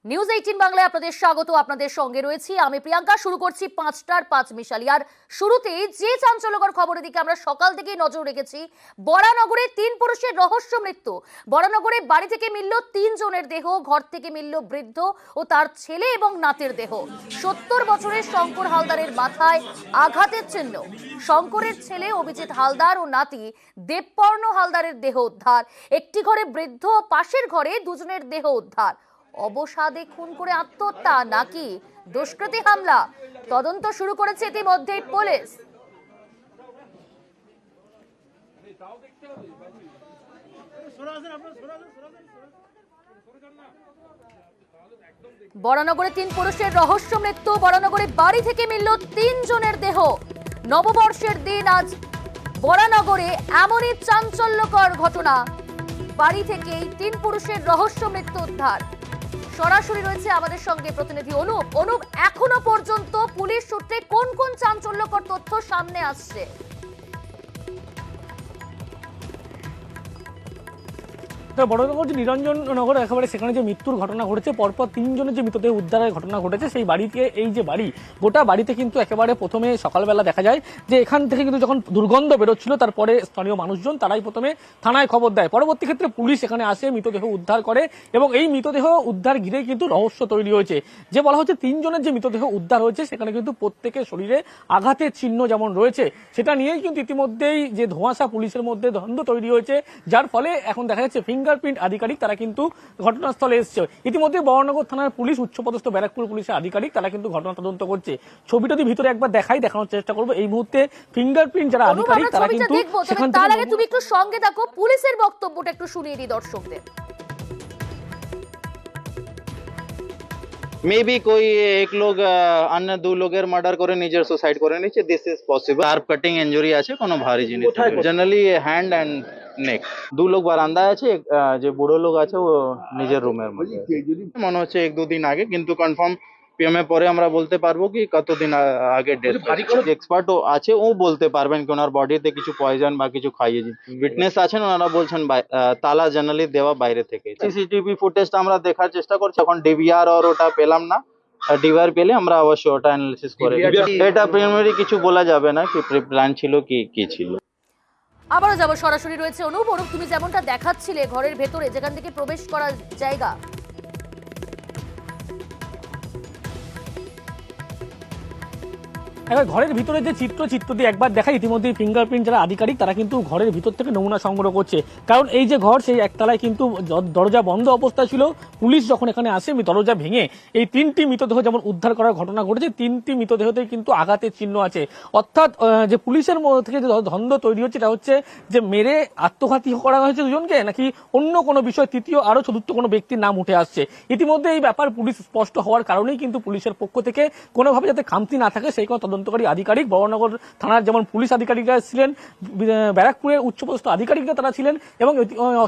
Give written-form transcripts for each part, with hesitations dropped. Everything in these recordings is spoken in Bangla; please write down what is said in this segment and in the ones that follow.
নিউজ 18 বাংলায় আপনাদের স্বাগত। আপনাদের সঙ্গে রয়েছি আমি প্রিয়াঙ্কা। শুরু করছি 5টার 5 মিশালিয়ার শুরুতেই যে চাঞ্চল্যকর খবরের দিকে আমরা সকাল থেকেই নজর রেখেছি। বরানগরে 3 পুরুষের রহস্য মৃত্যু। বরানগরে বাড়ি থেকে মিলল 3 জনের দেহ, ঘর থেকে মিলল বৃদ্ধ ও তার ছেলে এবং নাতের দেহ। 70 বছরের শঙ্কর হালদারের মাথায় আঘাতের চিহ্ন। শঙ্করের ছেলে অভিজিৎ হালদার ও নাতি দেবপর্ণ হালদারের দেহ উদ্ধার। একটি ঘরে বৃদ্ধ, পাশের ঘরে দুজনের দেহ উদ্ধার। অবসাদে খুন করে আত্মহত্যা নাকি দুষ্কৃতী হামলা, তদন্ত শুরু করেছে ইতিমধ্যেই পুলিশ। বরানগরে 3 পুরুষের রহস্য মৃত্যু। বরানগরে বাড়ি থেকে মিলল 3 জনের দেহ। নববর্ষের দিন আজ বরানগরে এমনই চাঞ্চল্যকর ঘটনা। বাড়ি থেকেই 3 পুরুষের রহস্য মৃত্যু উদ্ধার। সরাসরি রয়েছে আমাদের সঙ্গে প্রতিনিধি অনুপ। অনুপ, এখনো পর্যন্ত পুলিশ সূত্রে কোন কোন চাঞ্চল্যকর তথ্য সামনে আসছে? বড়নগর যে নিরঞ্জননগর একেবারে সেখানে যে মৃত্যুর ঘটনা ঘটেছে, পরপর 3 জনের যে মৃতদেহ উদ্ধারের ঘটনা ঘটেছে, সেই বাড়িতে এই যে বাড়ি, গোটা বাড়িতে কিন্তু একেবারে প্রথমে সকালবেলা দেখা যায় যে এখান থেকে কিন্তু যখন দুর্গন্ধ বেরোচ্ছিল, তারপরে স্থানীয় মানুষজন তারাই প্রথমে থানায় খবর দেয়। পরবর্তী ক্ষেত্রে পুলিশ এখানে আসে, মৃতদেহ উদ্ধার করে এবং এই মৃতদেহ উদ্ধার ঘিরে কিন্তু রহস্য তৈরি হয়েছে। যে বলা হচ্ছে 3 জনের যে মৃতদেহ উদ্ধার হয়েছে সেখানে কিন্তু প্রত্যেকের শরীরে আঘাতের চিহ্ন যেমন রয়েছে, সেটা নিয়েই কিন্তু ইতিমধ্যেই যে ধোঁয়াশা পুলিশের মধ্যে দ্বন্দ্ব তৈরি হয়েছে, যার ফলে এখন দেখা যাচ্ছে ফিঙ্গারপ্রিন্ট আধিকারিক তারা কিন্তু ঘটনাস্থলে এসছে। ইতিমধ্যে বরানগর থানার পুলিশ, উচ্চপদস্থ ব্যারাকপুর পুলিশের আধিকারিক তারা কিন্তু ঘটনা তদন্ত করছে। ছবিটা যদি ভিতরে একবার দেখানোর চেষ্টা করবো। এই মুহূর্তে ফিঙ্গারপ্রিন্ট যারা আধিকারিক তারা কিন্তু সেখান তার আগে তুমি একটু সঙ্গে থাকো, পুলিশের বক্তব্যটা একটু শুনিয়ে দিই দর্শকদের। मे बी कोई एक लोग अन्य 2 লোকের মার্ডার করে নিজের সুসাইড করে নিচ্ছে। This is possible. Sharp cutting injury আছে, কোনো ভারী জিনিস জেনারেলি হ্যান্ড এন্ড নেক। 2 লোক বারান্দায় আছে, যে বুড়ো লোক আছে ও নিজের রুমের মধ্যে মনে হচ্ছে 1-2 দিন আগে, কিন্তু কনফার্ম পিএমএ পরে আমরা বলতে পারবো কি কতদিন আগে ডেথ। এক্সপার্ট আছে, ও বলতে পারবেন কি ওনার বডিতে কিছু পয়জন বা কিছু খাইয়েছে। উইটনেস আছেন, ওনারা বলছেন তালা জানালি দেওয়া বাইরে থেকে। সিসিটিভি ফুটেজটা আমরা দেখার চেষ্টা করছি। এখন ডিভিআর আর ওটা পেলাম না, ডিভিআর পেলে আমরা অবশ্যই ওটা অ্যানালিসিস করে। এটা প্রিলিমিনারি কিছু বলা যাবে না কি প্ল্যান ছিল কি ছিল। আবারও যাব, সরাসরি রয়েছে অনুপ। অনুপ, তুমি যেমনটা দেখাচ্ছিলে ঘরের ভেতরে যেখান থেকে প্রবেশ করার জায়গা, এবার ঘরের ভিতরে যে চিত্র দিয়ে একবার দেখা। ইতিমধ্যে ফিঙ্গারপ্রিন্ট যারা আধিকারিক তারা কিন্তু ঘরের ভিতর থেকে নমুনা সংগ্রহ করছে, কারণ এই যে ঘর, সেই একতলায় কিন্তু দরজা বন্ধ অবস্থায় ছিল। পুলিশ যখন এখানে আসে, দরজা ভেঙে এই 3টি মৃতদেহ যেমন উদ্ধার করার ঘটনা ঘটেছে, 3টি মৃতদেহতেই কিন্তু আঘাতের চিহ্ন আছে। অর্থাৎ যে পুলিশের মধ্যে থেকে যে দ্বন্দ্ব তৈরি হচ্ছে, এটা হচ্ছে যে মেরে আত্মঘাতী করা হয়েছে দুজনকে, নাকি অন্য কোনো বিষয়, তৃতীয় আরো চতুর্থ কোনো ব্যক্তির নাম উঠে আসছে। ইতিমধ্যে এই ব্যাপার পুলিশ স্পষ্ট হওয়ার কারণেই কিন্তু পুলিশের পক্ষ থেকে কোনোভাবে যাতে খামতি না থাকে সেই কোনো তদন্তকারী আধিকারিক, বরানগর থানার যেমন পুলিশ আধিকারিকরা ছিলেন, ব্যারাকপুরের উচ্চপদস্থ আধিকারিকরা তারা ছিলেন, এবং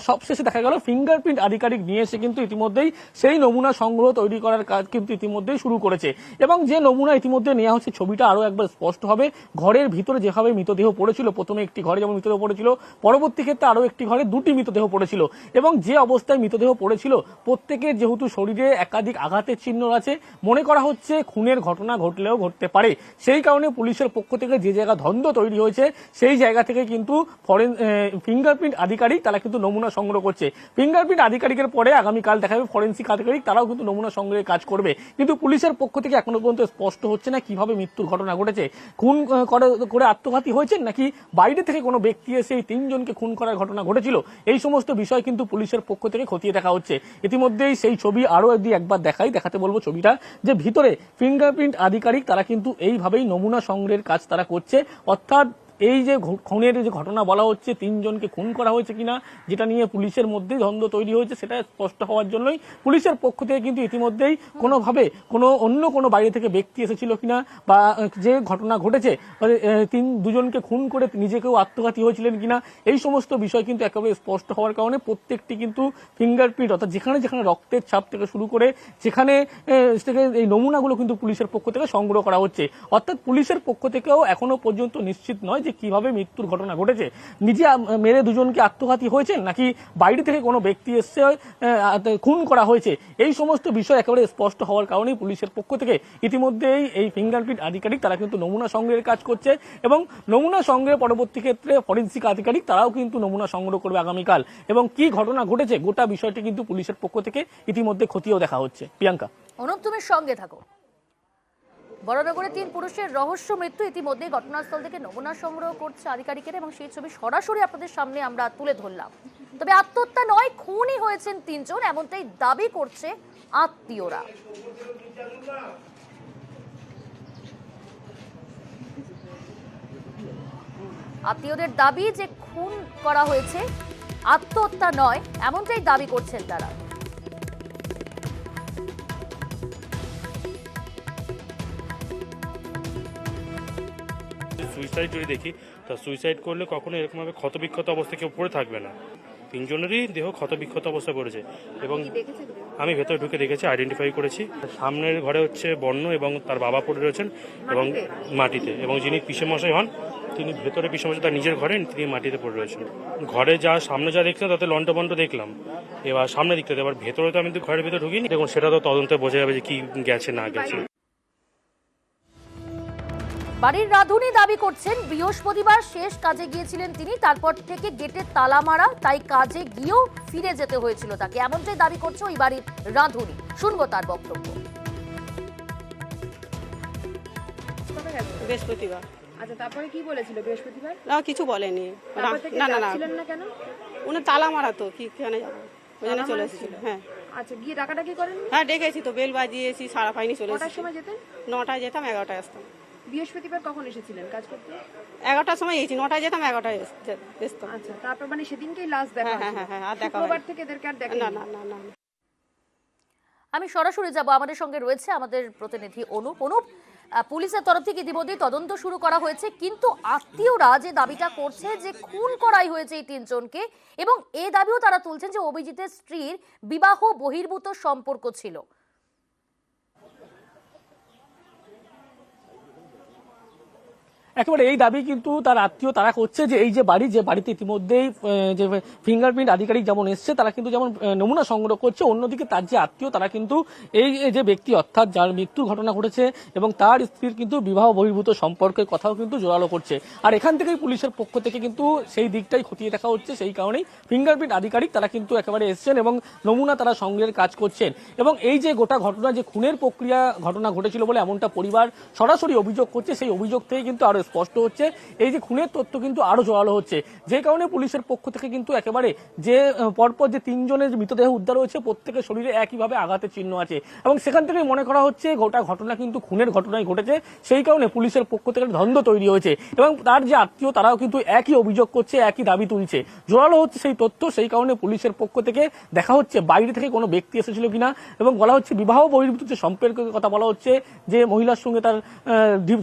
সবশেষে দেখা গেল ফিঙ্গারপ্রিন্ট আধিকারিক নিয়ে এসে কিন্তু ইতিমধ্যেই সেই নমুনা সংগ্রহ তৈরি করার কাজ কিন্তু ইতিমধ্যেই শুরু করেছে। এবং যে নমুনা ইতিমধ্যে নেওয়া হচ্ছে, ছবিটা আরো একবার স্পষ্ট হবে। ঘরের ভিতরে যেভাবে মৃতদেহ পড়েছিল, প্রথমে একটি ঘরে যেমন মৃতদেহ পড়েছিল, পরবর্তী ক্ষেত্রে আরো একটি ঘরে 2টি মৃতদেহ পড়েছিল, এবং যে অবস্থায় মৃতদেহ পড়েছিল প্রত্যেকের যেহেতু শরীরে একাধিক আঘাতের চিহ্ন আছে, মনে করা হচ্ছে খুনের ঘটনা ঘটলেও ঘটতে পারে। সেই কারণে পুলিশের পক্ষ থেকে যে জায়গা দ্বন্দ্ব তৈরি হয়েছে, সেই জায়গা থেকে কিন্তু ফিঙ্গারপ্রিন্ট আধিকারিক তারা কিন্তু নমুনা সংগ্রহ করছে। ফিঙ্গারপ্রিন্ট আধিকারিকের পরে আগামীকাল দেখা যাবে ফরেন্সিক আধিকারিক, তারাও কিন্তু নমুনা সংগ্রহের কাজ করবে। কিন্তু পুলিশের পক্ষ থেকে এখনো পর্যন্ত স্পষ্ট হচ্ছে না কিভাবে মৃত্যুর ঘটনা ঘটেছে। খুন করে আত্মঘাতী হয়েছেন, নাকি বাইরে থেকে কোনো ব্যক্তি এসে এই 3 জনকে খুন করার ঘটনা ঘটেছিল, এই সমস্ত বিষয় কিন্তু পুলিশের পক্ষ থেকে খতিয়ে দেখা হচ্ছে। ইতিমধ্যেই সেই ছবি আরো একবার দেখাতে বলবো ছবিটা, যে ভিতরে ফিঙ্গারপ্রিন্ট আধিকারিক তারা কিন্তু এইভাবেই নমুনা সংগ্রহের কাজ তারা করছে। অর্থাৎ এই যে খুনের যে ঘটনা বলা হচ্ছে, 3 জনকে খুন করা হয়েছে কিনা, যেটা নিয়ে পুলিশের মধ্যে দ্বন্দ্ব তৈরি হয়েছে, সেটা স্পষ্ট হওয়ার জন্যই পুলিশের পক্ষ থেকে কিন্তু ইতিমধ্যেই কোনোভাবে অন্য কোনো বাইরে থেকে ব্যক্তি এসেছিল কিনা, বা যে ঘটনা ঘটেছে দুজনকে খুন করে নিজেকেও আত্মঘাতী হয়েছিলেন কিনা, এই সমস্ত বিষয় কিন্তু একেবারে স্পষ্ট হওয়ার কারণে প্রত্যেকটি কিন্তু ফিঙ্গারপ্রিন্ট, অর্থাৎ যেখানে রক্তের ছাপ থেকে শুরু করে যেখানে এই নমুনাগুলো কিন্তু পুলিশের পক্ষ থেকে সংগ্রহ করা হচ্ছে। অর্থাৎ পুলিশের পক্ষ থেকেও এখনো পর্যন্ত নিশ্চিত নয় যে যে কিভাবে মৃত্যুর ঘটনা ঘটেছে, নিজে মেরে দুজনকে আত্মঘাতী হয়েছেন নাকি বাইরে থেকে কোনো ব্যক্তি এসছে খুন করা হয়েছে, এই সমস্ত বিষয় একেবারে স্পষ্ট হওয়ার কারণেই পুলিশের পক্ষ থেকে ইতিমধ্যেই এই ফিঙ্গারপ্রিন্ট আধিকারিক তারা কিন্তু নমুনা সংগ্রহের কাজ করছে এবং নমুনা সংগ্রহের পরবর্তী ক্ষেত্রে ফরেন্সিক আধিকারিক তারাও কিন্তু নমুনা সংগ্রহ করবে আগামীকাল এবং কি ঘটনা ঘটেছে গোটা বিষয়টি কিন্তু পুলিশের পক্ষ থেকে ইতিমধ্যে খতিয়েও দেখা হচ্ছে। প্রিয়াঙ্কা, অনুপ তুমি সঙ্গে থাকো। বড়নগরে 3 পুরুষের রহস্য মৃত্যু, ইতিমধ্যে ঘটনাস্থল থেকে নমুনা সংগ্রহ করছে আধিকারিকেরা এবং সেই ছবি সরাসরি আপনাদের সামনে আমরা তুলে ধরলাম। তবে আত্মহত্যা নয়, খুনই হয়েছেন 3 জন, এমনটাই দাবি করছে আত্মীয়রা। আত্মীয়দের দাবি যে খুন করা হয়েছে, আত্মহত্যা নয়, এমনটাই দাবি করছেন তারা। সুইসাইড যদি দেখি তা সুইসাইড করলে কখনো এরকমভাবে ক্ষতবিক্ষত অবস্থায় কেউ পড়ে থাকবে না। 3 জনেরই দেহ ক্ষতবিক্ষত অবস্থায় পড়েছে এবং আমি ভেতরে ঢুকে দেখেছি, আইডেন্টিফাই করেছি। সামনের ঘরে হচ্ছে বর্ণ এবং তার বাবা পড়ে রয়েছেন এবং মাটিতে, এবং যিনি পিসেমশাই হন তিনি ভেতরে পিসেমশাই তার নিজের ঘরে তিনি মাটিতে পড়ে রয়েছেন। ঘরে যা সামনে যা দেখলাম তাতে লন্ডবন্ড দেখলাম, এবার সামনে দিকতে এবার ভেতরে তো আমি তো ঘরের ভেতরে ঢুকিনি, দেখুন সেটা তো তদন্তে বোঝা যাবে যে কি গেছে না গেছে। বাড়ির রাঁধুনি দাবি করছেন বৃহস্পতিবার শেষ কাজে গিয়েছিলেন তিনি, তারপর থেকে গেটে তালা মারা, তাই কাজে গিয়েও ফিরে যেতে হয়েছিল তাকে, এমনটাই দাবি করছে ওই বাড়ির রাঁধুনি। শুনবো তার বক্তব্য। বৃহস্পতিবার। আচ্ছা, তারপরে কি বলেছিল বৃহস্পতিবার? না, কিছু বলেনি। তারপর থেকে না না না, যাচ্ছিলেন না কেন? উনি তালা মারা তো কি কেন যাবো, ওই জন্য চলে এসেছিল। হ্যাঁ আচ্ছা, গিয়ে ডাকাডাকি করেন? হ্যাঁ ডেকেছি তো, বেল বাজিয়েছি, সারা পাইনি, চলে কটার এসেছি। সময় যেতেন? 9টায় যেতাম, 11টায় আসতাম। বৃহস্পতিবার কখন এসেছিলেন কাজ করতে? 11টার সময় গেছি, 9টায় যেতাম, 11টায় আসতাম। আচ্ছা, তারপর মানে সেদিনকেই লাস্ট দেখা হ্যাঁ, হয়েছিল? হ্যাঁ, হ্যাঁ, আর দেখা শুক্রবার হয়নি। থেকে এদেরকে আর দেখেন? না না না না। আমি সরাসরি যাব, আমাদের সঙ্গে রয়েছে আমাদের প্রতিনিধি অনুপ। অনুপ, পুলিশের তরফ থেকে ইতিমধ্যে তদন্ত শুরু করা হয়েছে, কিন্তু আত্মীয়রা যে দাবিটা করছে যে খুন করাই হয়েছে এই 3 জনকে, এবং এই দাবিও তারা তুলছেন যে অভিজিতের স্ত্রীর বিবাহ বহির্ভূত সম্পর্ক ছিল। একেবারে এই দাবি কিন্তু তার আত্মীয় তারা করছে যে এই যে বাড়িতে ইতিমধ্যেই যে ফিঙ্গারপ্রিন্ট আধিকারিক যেমন এসছে তারা কিন্তু যেমন নমুনা সংগ্রহ করছে, অন্যদিকে তার যে আত্মীয় তারা কিন্তু এই যে ব্যক্তি অর্থাৎ যার মৃত্যুর ঘটনা ঘটেছে এবং তার স্ত্রীর কিন্তু বিবাহ বহির্ভূত সম্পর্কের কথাও কিন্তু জোরালো করছে। আর এখান থেকেই পুলিশের পক্ষ থেকে কিন্তু সেই দিকটাই খতিয়ে দেখা হচ্ছে, সেই কারণেই ফিঙ্গারপ্রিন্ট আধিকারিক তারা কিন্তু একেবারে এসছেন এবং নমুনা তারা সংগ্রহের কাজ করছেন। এবং এই যে গোটা ঘটনা, যে খুনের প্রক্রিয়া ঘটনা ঘটেছিল বলে এমনটা পরিবার সরাসরি অভিযোগ করছে, সেই অভিযোগ থেকে কিন্তু আরো স্পষ্ট হচ্ছে এই যে খুনের তথ্য কিন্তু আরো জোরালো হচ্ছে, যে কারণে পুলিশের পক্ষ থেকে কিন্তু একেবারে যে পরপর যে 3 জনের মৃতদেহ উদ্ধার হয়েছে প্রত্যেকের শরীরে একইভাবে আঘাতের চিহ্ন আছে এবং সেখান থেকে মনে করা হচ্ছে গোটা ঘটনা কিন্তু খুনের ঘটনাই ঘটেছে, সেই কারণে পুলিশের পক্ষ থেকে দ্বন্দ্ব তৈরি হয়েছে এবং তার যে আত্মীয় তারাও কিন্তু একই অভিযোগ করছে, একই দাবি তুলছে, জোরালো হচ্ছে সেই তথ্য। সেই কারণে পুলিশের পক্ষ থেকে দেখা হচ্ছে বাইরে থেকে কোনো ব্যক্তি এসেছিল কিনা এবং বলা হচ্ছে বিবাহ বহির্ভূত যে সম্পর্কের কথা বলা হচ্ছে, যে মহিলার সঙ্গে তার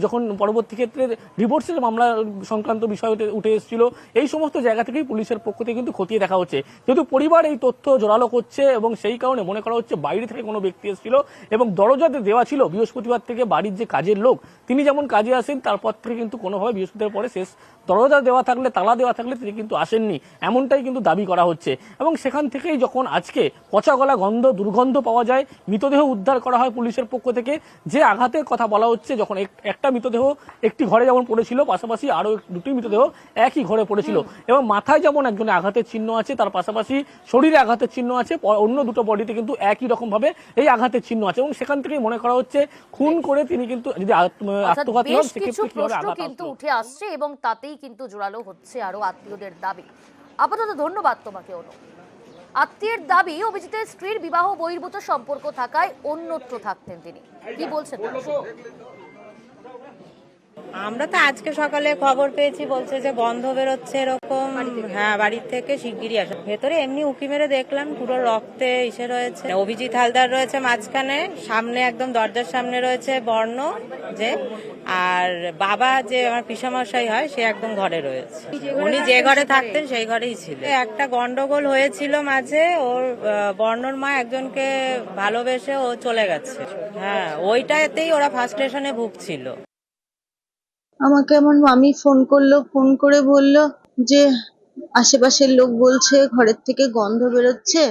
যখন পরবর্তী ক্ষেত্রে ডিভোর্সের মামলা সংক্রান্ত বিষয় উঠে এসেছিল, এই সমস্ত জায়গা থেকেই পুলিশের পক্ষ থেকে কিন্তু খতিয়ে দেখা হচ্ছে। যেহেতু পরিবার এই তথ্য জোরালো করছে এবং সেই কারণে মনে করা হচ্ছে বাইরে থেকে কোনো ব্যক্তি এসেছিল এবং দরজাতে দেওয়া ছিল বৃহস্পতিবার থেকে বাড়ির যে কাজের লোক তিনি যেমন কাজে আসেন তারপর থেকে কিন্তু কোনোভাবে বৃহস্পতিবার পরে শেষ দরজা দেওয়া থাকলে, তালা দেওয়া থাকলে তিনি কিন্তু আসেননি, এমনটাই কিন্তু দাবি করা হচ্ছে। এবং সেখান থেকেই যখন আজকে পচা গলা দুর্গন্ধ পাওয়া যায়, মৃতদেহ উদ্ধার করা হয় পুলিশের পক্ষ থেকে, যে আঘাতের কথা বলা হচ্ছে, যখন একটা মৃতদেহ একটি ঘরে যেমন পড়েছিল, পাশাপাশি আরো 2টি মৃতদেহ একই ঘরে পড়েছিল এবং মাথায় যেমন একজনের আঘাতের চিহ্ন আছে, তার পাশাপাশি শরীরে আঘাতের চিহ্ন আছে, অন্য 2টো বডিতে কিন্তু একই রকম ভাবে এই আঘাতের চিহ্ন আছে এবং সেখান থেকেই মনে করা হচ্ছে খুন করে তিনি কিন্তু যদি আত্মঘাতী হন কিছু সেক্ষেত্রে কিভাবে প্রশ্ন আঘাত কিন্তু আসলো। উঠে আসছে এবং তাতেই কিন্তু জোরালো হচ্ছে আরো আত্মীয়দের দাবি। আপাতত ধন্যবাদ তোমাকে অনু। আত্মীয়ের দাবি অভিজিতের স্ত্রীর বিবাহ বহির্ভূত সম্পর্ক থাকায় অন্যত্র থাকতেন তিনি। কি বলছেন? আমরা তো আজকে সকালে খবর পেয়েছি, বলছে যে গন্ধ বেরোচ্ছে এরকম। হ্যাঁ, বাড়ির থেকে শিগগিরই আসে। ভেতরে এমনি উঁকি মেরে দেখলাম পুরো রক্তে ইসে রয়েছে। অভিজিৎ হালদার রয়েছে মাঝখানে, সামনে একদম দরজার সামনে রয়েছে বর্ণ যে, আর বাবা যে আমার পিসামশাই হয় সে একদম ঘরে রয়েছে। উনি যে ঘরে থাকতেন সেই ঘরেই ছিল। একটা গন্ডগোল হয়েছিল মাঝে, ওর বর্ণর মা একজনকে ভালোবেসে ও চলে গেছে। হ্যাঁ, ওইটাতেই ওরা ফার্স্টেশনে ভুগছিল। আমাকে আমার মামি ফোন করলো, ফোন করে বলল যে আশেপাশের লোক বলছে ঘরের থেকে গন্ধ বেরোচ্ছে।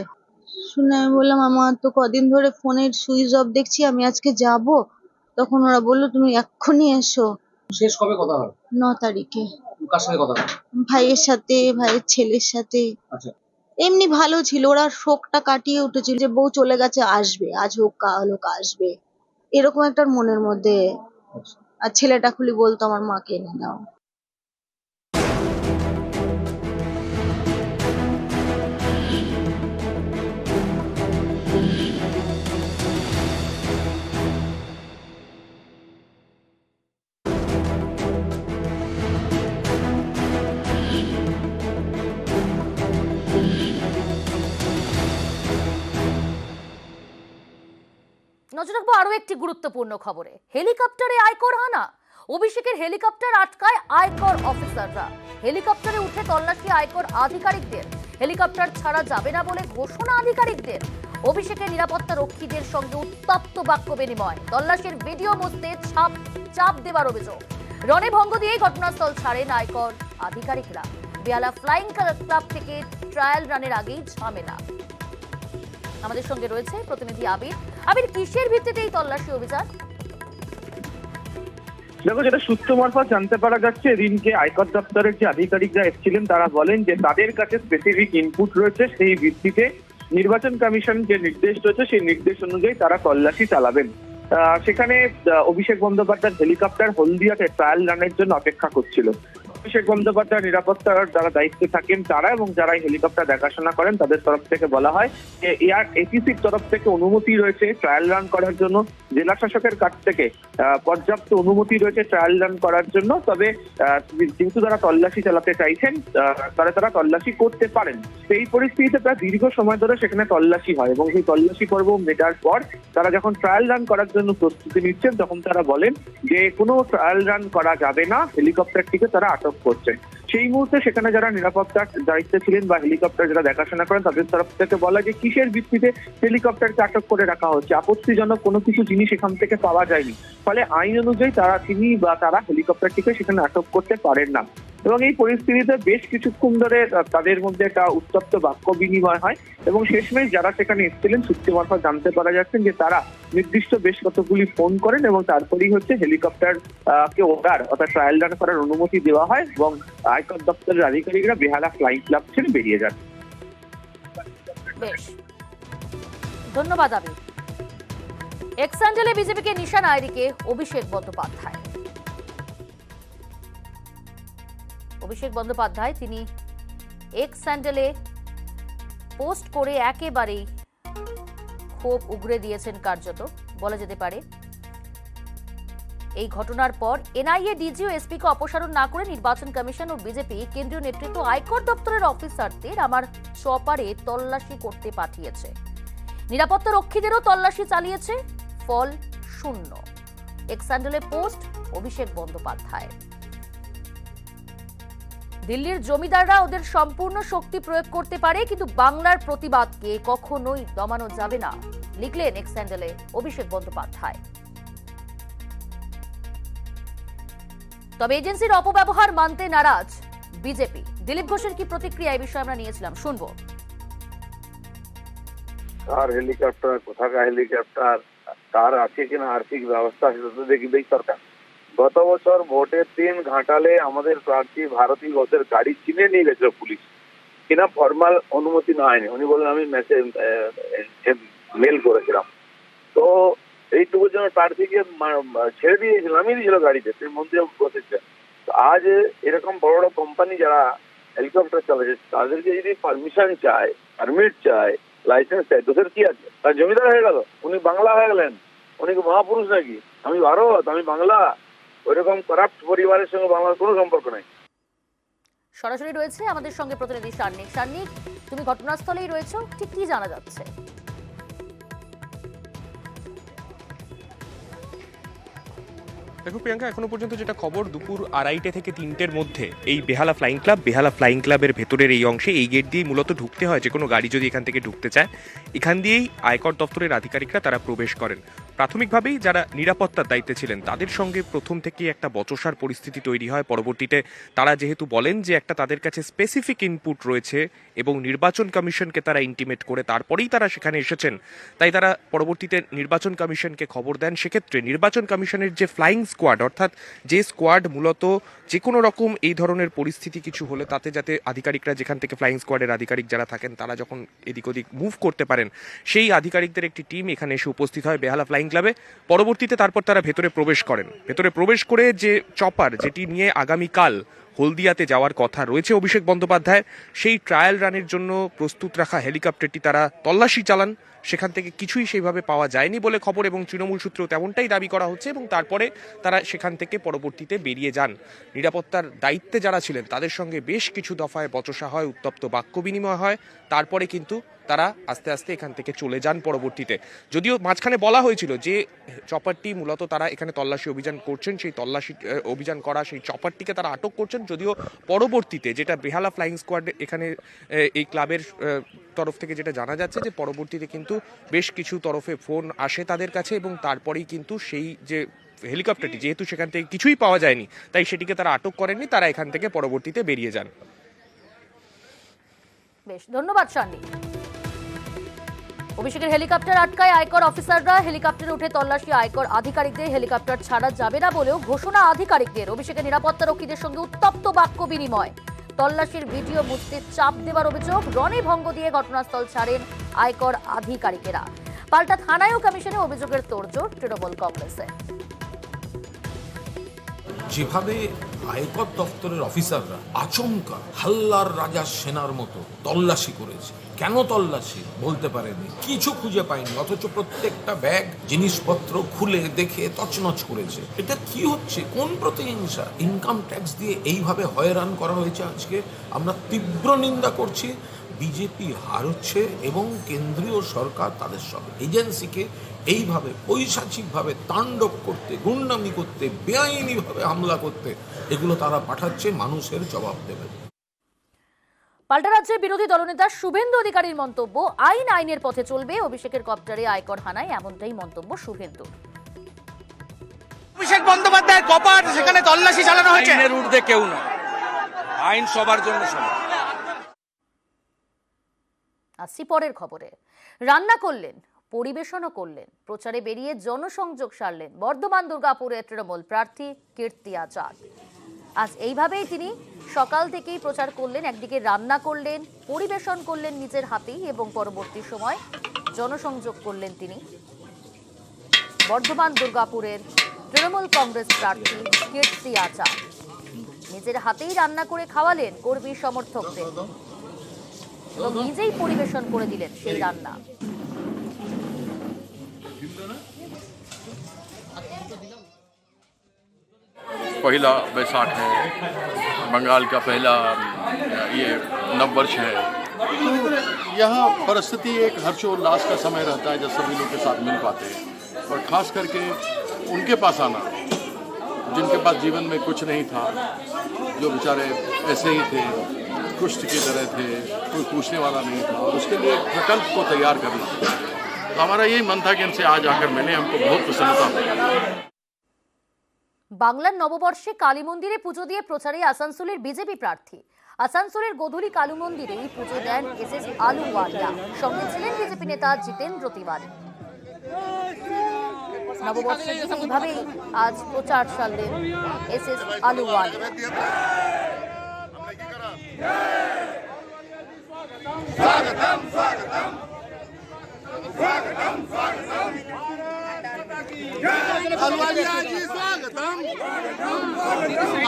শুনে আমি বললাম আমার তো কদিন ধরে ফোনের সুইচ অফ দেখছি, আমি আজকে যাব। তখন ওরা বললো তুমি এক্ষুনি এসো। শেষ কবে কথা হয়? 9 তারিখে। কার সঙ্গে কথা হয়? ভাইয়ের সাথে, ভাইয়ের ছেলের সাথে। আচ্ছা, এমনি ভালো ছিল, ওরা শোকটা কাটিয়ে উঠেছিল যে বউ চলে গেছে, আসবে, আজ হোক কাল হোক আসবে, এরকম একটা মনের মধ্যে। আচ্ছা। আর ছেলেটা খুলি বলতো আমার মাকে এনে দাও। নজর রাখবো আরো একটি গুরুত্বপূর্ণ খবরে। হেলিকপ্টারে আয়কর হানা, অভিষেকের হেলিকপ্টার আটকায় আয়কর অফিসাররা। হেলিকপ্টারে উঠে তল্লাশি আয়কর আধিকারিকদের। হেলিকপ্টার ছাড়া যাবে না বলে ঘোষণা আধিকারিকদের। অভিষেকের নিরাপত্তা রক্ষীদের সঙ্গে উত্তপ্ত বাক্য বিনিময়। তল্লাশির ভিডিও মধ্যে চাপ দেবার অভিযোগ। রণে ভঙ্গ দিয়েই ঘটনাস্থল ছাড়েন আয়কর আধিকারিকরা। বেহালা ফ্লাইং ক্লাব থেকে ট্রায়াল রানের আগেই ঝামেলা। আমাদের সঙ্গে রয়েছে প্রতিনিধি আবির। আবির, কিসের ভিত্তিতে এই তল্লাশি অভিযান? দেখো, যেটা সূত্র মারফত জানতে পারা যাচ্ছে, এদিনকে আয়কর দপ্তরের যে আধিকারিকরা এসেছিলেন তারা বলেন যে তাদের কাছে স্পেসিফিক ইনপুট রয়েছে, সেই ভিত্তিতে নির্বাচন কমিশন যে নির্দেশ রয়েছে সেই নির্দেশ অনুযায়ী তারা তল্লাশি চালাবেন। সেখানে অভিষেক বন্দ্যোপাধ্যায়ের হেলিকপ্টার হলদিয়াতে ট্রায়াল রানের জন্য অপেক্ষা করছিল। অভিষেক বন্দ্যোপাধ্যায় নিরাপত্তার যারা দায়িত্বে থাকেন তারা এবং যারা হেলিকপ্টার দেখাশোনা করেন তাদের তরফ থেকে বলা হয় যে এটিসির তরফ থেকে অনুমতি রয়েছে ট্রায়াল রান করার জন্য, জেলা শাসকের কাছ থেকে পর্যাপ্ত অনুমতি রয়েছে ট্রায়াল রান করার জন্য। তবে যেহেতু তারা তল্লাশি চালাতে চাইছেন তারা তল্লাশি করতে পারেন। সেই পরিস্থিতিতে প্রায় দীর্ঘ সময় ধরে সেখানে তল্লাশি হয় এবং সেই তল্লাশি পর্ব মেটার পর তারা যখন ট্রায়াল রান করার জন্য প্রস্তুতি নিচ্ছেন তখন তারা বলেন যে কোনো ট্রায়াল রান করা যাবে না, হেলিকপ্টারটিকে তারা আটক করছেন। সেই মুহূর্তে সেখানে যারা নিরাপত্তার দায়িত্বে ছিলেন বা হেলিকপ্টার যারা দেখাশোনা করেন তাদের তরফ থেকে বলা যে কিসের ভিত্তিতে হেলিকপ্টারকে আটক করে রাখা হচ্ছে, আপত্তিজনক কোনো কিছু জিনিস এখান থেকে পাওয়া যায়নি, ফলে আইন অনুযায়ী তারা হেলিকপ্টারটিকে সেখানে আটক করতে পারেন না। এবং এই পরিস্থিতিতে বেশ কিছুক্ষণ ধরে তাদের মধ্যে একটা উত্তপ্ত বাক্য বিনিময় হয় এবং শেষমেশ যারা সেখানে এসেছিলেন সূত্র মারফত জানতে পারা যাচ্ছেন যে তারা নির্দিষ্ট বেশ কতগুলি ফোন করেন এবং তারপরেই হেলিকপ্টার কে অর্থাৎ ট্রায়াল রান করার অনুমতি দেওয়া হয় এবং আয়কর দপ্তরের আধিকারিকরা বেহালা ফ্লাইং ক্লাব ছেড়ে বেরিয়ে যান। বেশ, ধন্যবাদ আবির। এক্স স্যান্ডেলে বিজেপিকে নিশানায় রেখে অভিষেক বন্দ্যোপাধ্যায়। অভিষেক বন্দ্যোপাধ্যায় তিনি এক্স স্যান্ডেলে পোস্ট করে একেবারেই ক্ষোভ উগরে দিয়েছেন, কার্যত বলা যেতে পারে। এই ঘটনার পর এনআইএ, ডিজি ও এসপি কে অপসারণ না করে নির্বাচন কমিশন ও বিজেপি কেন্দ্রীয় নেতৃত্ব আয়কর দপ্তরের অফিসারদের আমার চপারে তল্লাশি করতে পাঠিয়েছে। নিরাপত্তা রক্ষীদেরও তল্লাশি চালিয়েছে, ফল শূন্য। X স্যান্ডেলে post Abhishek Bandyopadhyay. দিল্লির জমিদাররা ওদের সম্পূর্ণ শক্তি প্রয়োগ করতে পারে, কিন্তু বাংলার প্রতিবাদকে কখনোই দমানো যাবে না, লিখলেন এক্স স্যান্ডেলে অভিষেক বন্দ্যোপাধ্যায়। তবে এজেন্সির অপব্যবহার মানতে নারাজ বিজেপি। দিলীপ ঘোষের কি প্রতিক্রিয়া, এই বিষয়ে আমরা নিয়েছিলাম, শুনবো। কার হেলিকপ্টার, কোথাকার হেলিকপ্টার, কার আছে কিনা আর্থিক ব্যবস্থা, সেটা তো দেখবেই সরকার। গত বছর ভোটের দিন ঘাটালে আমাদের প্রার্থী ভারতী ঘোষের গাড়ি চিনে নিয়ে গেছিল পুলিশ, কিনা ফর্মাল অনুমতি না হয়নি। উনি বললেন আমি মেসেজ মেল করেছিলাম, তো এইটুকুর জন্য প্রার্থীকে ছেড়ে দিয়েছিল, নামিয়ে দিয়েছিল গাড়িতে, সেই মন্দিরে বসেছে। আজ এরকম বড় বড় কোম্পানি যারা হেলিকপ্টার চালাচ্ছে তাদেরকে যদি পারমিশন চায়, পারমিট চায়, লাইসেন্স চায়, তোদের কি আছে? তার জমিদার হয়ে গেল, উনি বাংলা হয়ে গেলেন, উনি কি মহাপুরুষ নাকি? আমি ভারত, আমি বাংলা। ওইরকম করাপ্ট পরিবারের সঙ্গে বাংলার কোনো সম্পর্ক নাই। সরাসরি রয়েছে আমাদের সঙ্গে প্রতিনিধি সার্নিক। সার্নিক, তুমি ঘটনাস্থলেই রয়েছো, ঠিক কি জানা যাচ্ছে? দেখো প্রিয়াঙ্কা, এখনো পর্যন্ত যেটা খবর, দুপুর 2:30 থেকে 3টের মধ্যে এই বেহালা ফ্লাইং ক্লাবের ভেতরের এই অংশে এই গেট দিয়েই মূলত ঢুকতে হয়। যে কোনো গাড়ি যদি এখান থেকে ঢুকতে চায়, এখান দিয়েই আয়কর দপ্তরের আধিকারিকরা তারা প্রবেশ করেন। প্রাথমিকভাবেই যারা নিরাপত্তার দায়িত্বে ছিলেন তাদের সঙ্গে প্রথম থেকেই একটা বচসার পরিস্থিতি তৈরি হয়। পরবর্তীতে তারা যেহেতু বলেন যে একটা তাদের কাছে স্পেসিফিক ইনপুট রয়েছে এবং নির্বাচন কমিশনকে তারা ইন্টিমেট করে তারপরেই তারা সেখানে এসেছেন, তাই তারা পরবর্তীতে নির্বাচন কমিশনকে খবর দেন। সেক্ষেত্রে নির্বাচন কমিশনের যে ফ্লাইং স্কোয়াড, অর্থাৎ যে স্কোয়াড মূলত যে কোনো রকম এই ধরনের পরিস্থিতি কিছু হলে তাতে যাতে আধিকারিকরা, যেখান থেকে ফ্লাইং স্কোয়াডের আধিকারিক যারা থাকেন তারা যখন এদিক ওদিক মুভ করতে পারেন, সেই আধিকারিকদের একটি টিম এখানে এসে উপস্থিত হয় বেহালা ফ্লাইং ক্লাবে। পরবর্তীতে তারপর তারা ভেতরে প্রবেশ করেন। ভেতরে প্রবেশ করে যে চপার, যেটি নিয়ে আগামীকাল হলদিয়াতে যাওয়ার কথা রয়েছে অভিষেক বন্দ্যোপাধ্যায়, সেই ট্রায়াল রানের জন্য প্রস্তুত রাখা হেলিকপ্টারটি তারা তল্লাশি চালান। সেখান থেকে কিছুই সেইভাবে পাওয়া যায়নি বলে খবর এবং তৃণমূল সূত্রেও তেমনটাই দাবি করা হচ্ছে, এবং তারপরে তারা সেখান থেকে পরবর্তীতে বেরিয়ে যান। নিরাপত্তার দায়িত্বে যারা ছিলেন তাদের সঙ্গে বেশ কিছু দফায় বচসা হয়, উত্তপ্ত বাক্য বিনিময় হয়, তারপরে কিন্তু তারা আস্তে আস্তে এখান থেকে চলে যান পরবর্তীতে। যদিও মাঝখানে বলা হয়েছিল যে চপারটি মূলত তারা এখানে তল্লাশি অভিযান করছেন, সেই তল্লাশি অভিযান করা সেই চপারটিকে তারা আটক করছেন। যদিও পরবর্তীতে যেটা বেহালা ফ্লাইং স্কোয়াড এখানে এই ক্লাবের তরফ থেকে যেটা জানা যাচ্ছে যে পরবর্তীতে কিন্তু বেশ কিছু তরফে ফোন আসে তাদের কাছে, এবং তারপরেই কিন্তু সেই যে হেলিকপ্টারটি, যেহেতু সেখান থেকে কিছুই পাওয়া যায়নি তাই সেটিকে তারা আটক করেননি, তারা এখান থেকে পরবর্তীতে বেরিয়ে যান। বেশ, ধন্যবাদ শান্ডি। অভিষেকের হেলিকপ্টার আটকায় আয়কর অফিসাররা, হেলিকপ্টারে উঠে তল্লাশি আয়কর আধিকারিকদের। হেলিকপ্টার ছাড়া যাবে না বলেও ঘোষণা আধিকারিকদের। অভিষেকের নিরাপত্তারক্ষীদের সঙ্গে উত্তপ্ত বাক্য বিনিময়। তল্লাশির ভিডিও মুছতে চাপ দেওয়ার অভিযোগ। রণে ভঙ্গ দিয়ে ঘটনাস্থল ছাড়েন আয়কর আধিকারিকেরা। পাল্টা থানায় ও কমিশনে অভিযোগের তোড়জোড় তৃণমূল কংগ্রেসে। যেভাবে আয়কর দপ্তরের অফিসাররা আচমকা হাল্লার রাজা সেনার মতো তল্লাশি করেছে, কেন তল্লাশি বলতে পারেনি, কিছু খুঁজে পায়নি, অথচ প্রত্যেকটা ব্যাগ জিনিসপত্র খুলে দেখে তছনছ করেছে। এটা কি হচ্ছে? কোন প্রতিহিংসা? ইনকাম ট্যাক্স দিয়ে এইভাবে হয়রান করা হয়েছে আজকে। আমরা তীব্র নিন্দা করছি। বিজেপি হারছে এবং কেন্দ্রীয় সরকার তাদের সব এজেন্সিকে এইভাবে পৈশাচিকভাবে তাণ্ডব করতে, গুন্ডামি করতে, বেআইনিভাবে হামলা করতে, এগুলো তারা পাঠাচ্ছে, মানুষের জবাব দেবে। পাল্টা রাজ্যের বিরোধী দলনেতা শুভেন্দু অধিকারীর মন্তব্য, আইন আইনের পথে চলবে। অভিষেকের কপ্টারে আয়কর হানায় এমনটাই মন্তব্য শুভেন্দু। অভিষেক বন্দ্যোপাধ্যায়ের কপাট, সেখানে তল্লাশি চালানো হয়েছে। আইনের ঊর্ধ্বে কেউ না, আইন সবার জন্য সমান। আসছি পরের খবরে। রান্না করলেন, পরিবেশনও করলেন, প্রচারে বেরিয়ে জনসংযোগ সারলেন বর্ধমান দুর্গাপুরের তৃণমূল প্রার্থী কীর্তি আজাদ। আজ এইভাবেই তিনি সকাল থেকেই প্রচার করলেন। একদিকে রান্না করলেন, পরিবেশন করলেন নিজের হাতেই, এবং পরবর্তী সময় জনসংযোগ করলেন তিনি। বর্ধমান দুর্গাপুরের তৃণমূল কংগ্রেস প্রার্থী কীর্তি আজাদ নিজের হাতেই রান্না করে খাওয়ালেন কর্মী সমর্থকদের এবং নিজেই পরিবেশন করে দিলেন সেই রান্না। पहला बैसाख है, बंगाल का पहला ये नववर्ष है। यहाँ परिस्थिति एक हर्षोल्लास का समय रहता है जब सभी लोग के साथ मिल पाते हैं, और खास करके उनके पास आना जिनके पास जीवन में कुछ नहीं था, जो बेचारे ऐसे ही थे, कुष्ठ की तरह थे, कोई पूछने वाला नहीं था, और उसके लिए एक प्रकल्प को तैयार करना। तो हमारा यही मन था कि इनसे आज आकर मिले, हमको बहुत प्रसन्नता हुई। বাংলার নববর্ষে কালী মন্দিরে পুজো দিয়ে প্রচারে আসানসোলের বিজেপি প্রার্থী। আসানসোলের গোধূলি কালী মন্দিরে পুজো দেন এসএস আলুওয়ালিয়া, সঙ্গে ছিলেন বিজেপি নেতা জিতেন্দ্র তিওয়ারি। নববর্ষের দিন এইভাবেই আজ প্রচার সারলেন এসএস আলুওয়ালিয়া। आलूवालिया जी स्वागतम,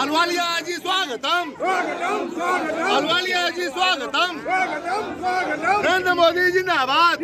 आलूवालिया जी स्वागतम, आलूवालिया जी स्वागतम, नरेंद्र मोदी जिंदाबाद।